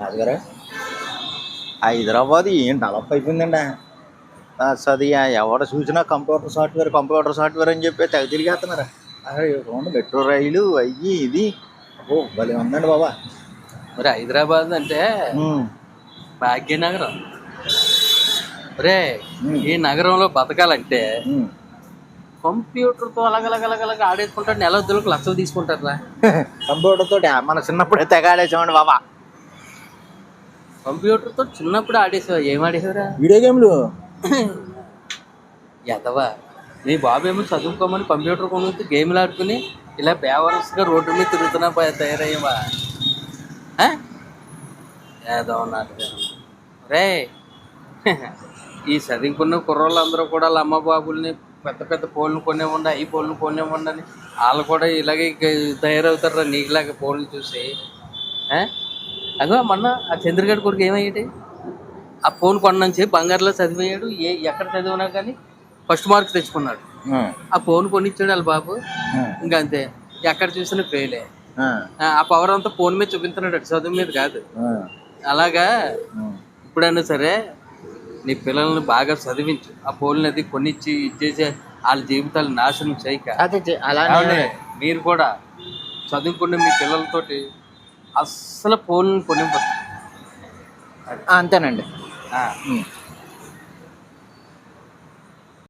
రాజుగారు హైదరాబాద్ ఏం డెవలప్ అయిపోయిందండి. అది ఎవడ చూసినా కంప్యూటర్ సాఫ్ట్వేర్ అని చెప్పి తెగ తిరిగేస్తున్నారు. చూడండి మెట్రో రైలు అయ్యి ఇది భలే ఉందండి బాబా. మరి హైదరాబాద్ అంటే భాగ్యనగరం. రే ఈ నగరంలో బతకాలంటే కంప్యూటర్తో అలాగలగలగలగ ఆడేసుకుంటాడు. నెల వద్దులకు లక్షలు తీసుకుంటారా కంప్యూటర్ తోటి. మన చిన్నప్పుడే తెగ ఆడేసామండి బాబా. కంప్యూటర్తో చిన్నప్పుడు ఆడేసావా? ఏం ఆడేసావురా? వీడియో గేమ్లు. ఎదవా నీ బాబేమో చదువుకోమని కంప్యూటర్ కొనుక్కు గేమ్లు ఆడుకుని ఇలా బేవరస్గా రోడ్డు మీద తిరుగుతున్నా తయారయ్యవా? ఏదో ఉన్నట్టు రే ఈ చదువుకున్న కుర్రోళ్ళందరూ కూడా వాళ్ళ అమ్మ బాబుల్ని పెద్ద పెద్ద ఫోన్లు కొనేవ్వండి, ఈ ఫోన్లు కొనేవ్వండి అని వాళ్ళు కూడా ఇలాగే తయారవుతారా నీకులాగా ఫోన్లు చూసి. అదో మొన్న ఆ చంద్రగఢ్ కొడుకు ఏమయ్యాడు? ఆ ఫోన్ కొన్నాను చెప్పి బంగారులో చదివయ్యాడు. ఎక్కడ చదివినా కానీ ఫస్ట్ మార్క్ తెచ్చుకున్నాడు. ఆ ఫోన్ కొనిచ్చాడు వాళ్ళ బాబు. ఇంకా అంతే, ఎక్కడ చూసినా ఫెయిలే. ఆ పవర్ అంతా ఫోన్ మీద చూపించున్నాడు, చదువు మీద కాదు. అలాగా ఇప్పుడైనా సరే నీ పిల్లల్ని బాగా చదివించు. ఆ ఫోన్లు అది కొనిచ్చి ఇచ్చేసి వాళ్ళ జీవితాలు నాశనం చేయక. అలానే మీరు కూడా చదువుకున్న మీ పిల్లలతోటి అస్సలు ఫోన్లు కొనివ్వద్దు. అంతేనండి.